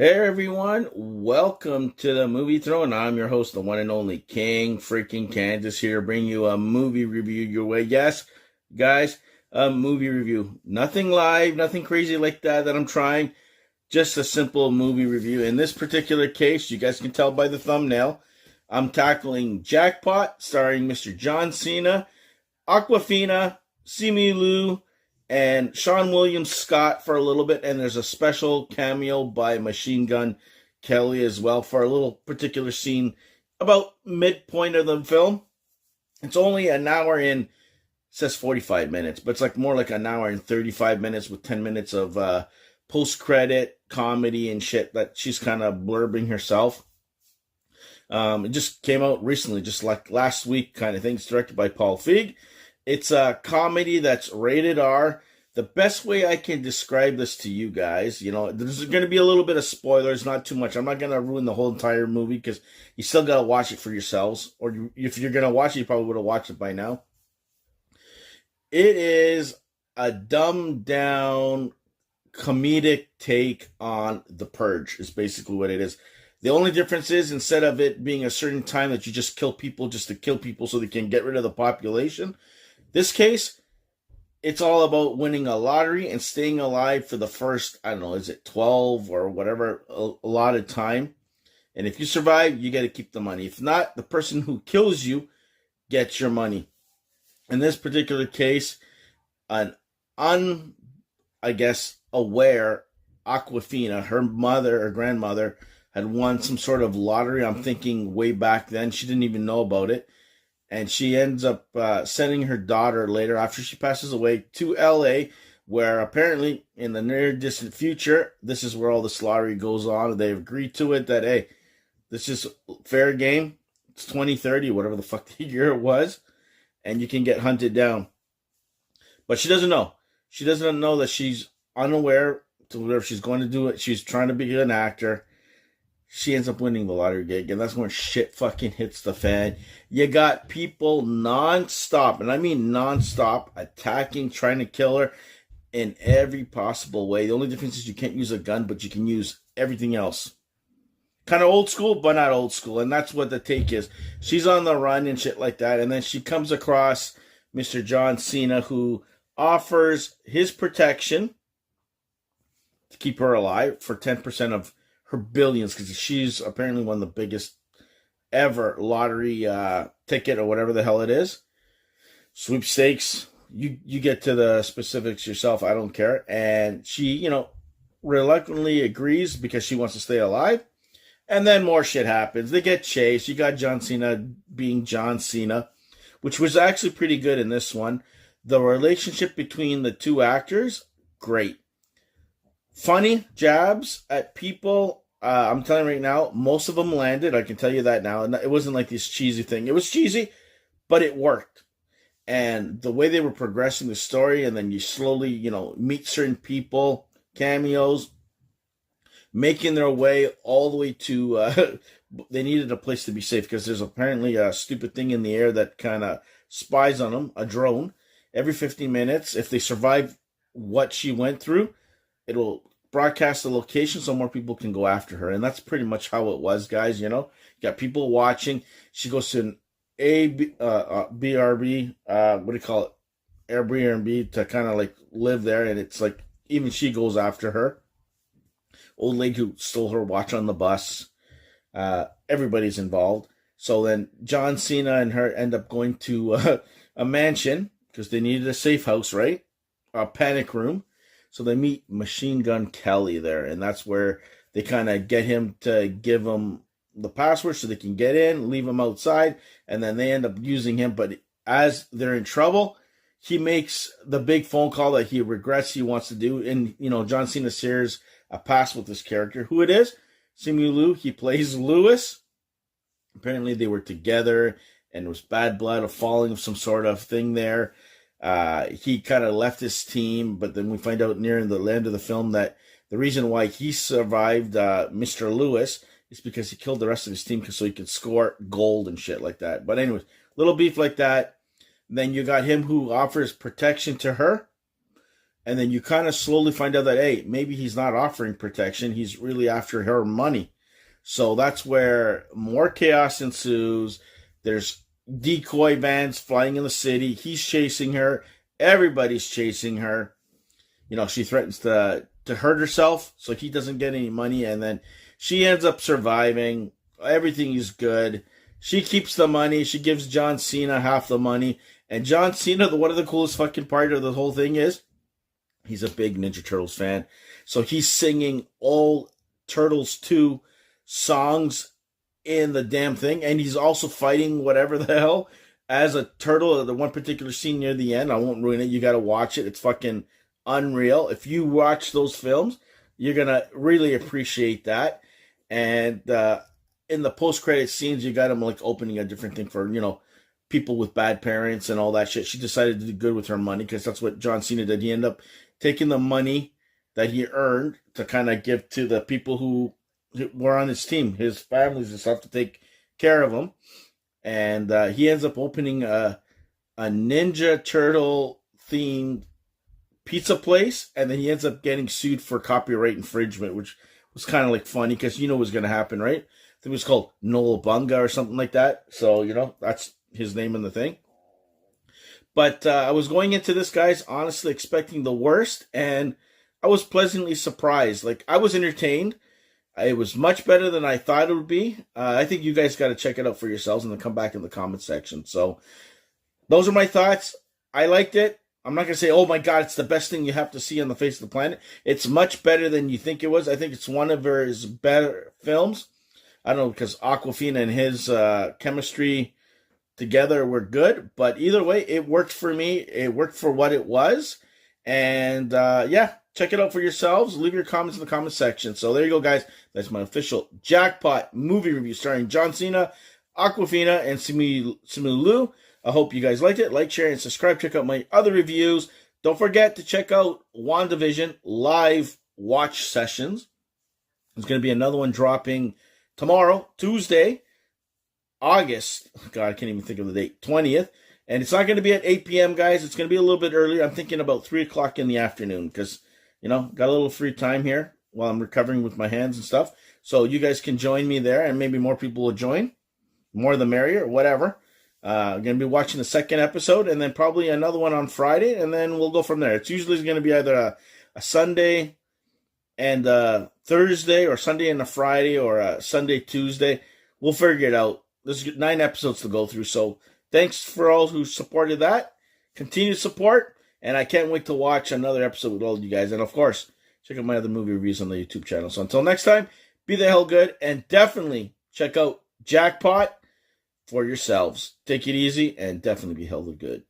Hey everyone, welcome to the Movie Throne. I'm your host, the one and only King freaking Kansas here, bringing you a movie review your way. Yes, guys, a movie review. Nothing live, nothing crazy like that I'm trying. Just a simple movie review. In this particular case, you guys can tell by the thumbnail, I'm tackling JACKPOT, starring Mr. John Cena, Awkwafina, Simu, and Sean William Scott for a little bit, and there's a special cameo by Machine Gun Kelly as well for a little particular scene about midpoint of the film. It's only an hour in, says 45 minutes, but it's like more like an hour and 35 minutes with 10 minutes of post-credit comedy and shit that she's kind of blurbing herself. It just came out recently, just like last week kind of thing. It's directed by Feig. It's a comedy that's rated R. The best way I can describe this to you guys, there's going to be a little bit of spoilers, not too much. I'm not going to ruin the whole entire movie because you still got to watch it for yourselves. Or if you're going to watch it, you probably would have watched it by now. It is a dumbed down comedic take on The Purge is basically what it is. The only difference is instead of it being a certain time that you just kill people just to kill people so they can get rid of the population, this case, it's all about winning a lottery and staying alive for the first, I don't know, is it 12 or whatever allotted time? And if you survive, you got to keep the money. If not, the person who kills you gets your money. In this particular case, an aware Awkwafina, her mother or grandmother, had won some sort of lottery. I'm thinking way back then. She didn't even know about it. And she ends up sending her daughter later, after she passes away, to LA, where apparently in the near distant future, this is where all this lottery goes on. They've agreed to it that, hey, this is fair game. It's 2030, whatever the fuck the year it was. And you can get hunted down. But she doesn't know. She doesn't know that she's unaware to whatever she's going to do it. She's trying to be an actor. She ends up winning the lottery gig, and that's when shit fucking hits the fan. You got people non-stop, and I mean non-stop, attacking, trying to kill her in every possible way. The only difference is you can't use a gun, but you can use everything else. Kind of old school, but not old school, and that's what the take is. She's on the run and shit like that, and then she comes across Mr. John Cena, who offers his protection to keep her alive for 10% of her billions, because she's apparently one of the biggest ever lottery ticket or whatever the hell it is. Sweepstakes. You get to the specifics yourself. I don't care. And she, reluctantly agrees because she wants to stay alive. And then more shit happens. They get chased. You got John Cena being John Cena, which was actually pretty good in this one. The relationship between the two actors, great. Funny jabs at people. I'm telling you right now, most of them landed. I can tell you that now. It wasn't like this cheesy thing. It was cheesy, but it worked. And the way they were progressing the story, and then you slowly, meet certain people, cameos, making their way all the way to, they needed a place to be safe because there's apparently a stupid thing in the air that kind of spies on them, a drone. Every 15 minutes, if they survive what she went through, it'll broadcast the location so more people can go after her. And that's pretty much how it was, guys. You got people watching. She goes to an BRB, what do you call it? Airbnb to kind of like live there. And it's like, even she goes after her. Old lady who stole her watch on the bus. Everybody's involved. So then John Cena and her end up going to a mansion because they needed a safe house, right? A panic room. So they meet Machine Gun Kelly there, and that's where they kind of get him to give them the password so they can get in, leave him outside, and then they end up using him. But as they're in trouble, he makes the big phone call that he regrets he wants to do. And, John Cena shares a pass with this character. Who it is? Simu, he plays Lewis. Apparently they were together, and it was bad blood, a falling of some sort of thing there. He kind of left his team, but then we find out near the end of the film that the reason why he survived Mr. Lewis is because he killed the rest of his team so he could score gold and shit like that. But anyways, little beef like that. Then you got him who offers protection to her. And then you kind of slowly find out that, hey, maybe he's not offering protection. He's really after her money. So that's where more chaos ensues. There's decoy vans flying in the city. He's chasing her. Everybody's chasing her. You know, she threatens to hurt herself so he doesn't get any money. And then she ends up surviving. Everything is good. She keeps the money. She gives John Cena half the money. And John Cena, one of the coolest fucking part of the whole thing is, he's a big Ninja Turtles fan. So he's singing all Turtles 2 songs in the damn thing. And he's also fighting whatever the hell as a turtle. The one particular scene near the end, I won't ruin it. You got to watch it. It's fucking unreal. If you watch those films, you're going to really appreciate that. And in the post-credit scenes, you got him like opening a different thing for, you know, people with bad parents and all that shit. She decided to do good with her money because that's what John Cena did. He ended up taking the money that he earned to kind of give to the people who were on his team, his families and stuff, to take care of him. And he ends up opening a Ninja Turtle themed pizza place, and then he ends up getting sued for copyright infringement, which was kind of like funny because you know what's going to happen, right? I think it was called Nola Bunga or something like that. So, you know, that's his name in the thing. But I was going into this, guys, honestly expecting the worst, and I was pleasantly surprised. Like, I was entertained. It was much better than I thought it would be. I think you guys got to check it out for yourselves and then come back in the comment section. So, those are my thoughts. I liked it. I'm not going to say, oh my God, it's the best thing you have to see on the face of the planet. It's much better than you think it was. I think it's one of his better films. I don't know, because Awkwafina and his chemistry together were good. But either way, it worked for me. It worked for what it was. And yeah, check it out for yourselves. Leave your comments in the comment section. So there you go, guys. That's my official Jackpot movie review starring John Cena, Awkwafina, and Simu. I hope you guys liked it. Like, share, and subscribe. Check out my other reviews. Don't forget to check out WandaVision live watch sessions. There's going to be another one dropping tomorrow, Tuesday, August. God, I can't even think of the date. 20th. And it's not going to be at 8 p.m., guys. It's going to be a little bit earlier. I'm thinking about 3 o'clock in the afternoon because, you know, got a little free time here while I'm recovering with my hands and stuff. So you guys can join me there, and maybe more people will join. More the merrier, whatever. I'm going to be watching the second episode and then probably another one on Friday, and then we'll go from there. It's usually going to be either a Sunday and a Thursday, or Sunday and a Friday, or a Sunday, Tuesday. We'll figure it out. There's 9 episodes to go through, so thanks for all who supported that. Continue support, and I can't wait to watch another episode with all of you guys. And, of course, check out my other movie reviews on the YouTube channel. So until next time, be the hell good, and definitely check out Jackpot for yourselves. Take it easy and definitely be hella good.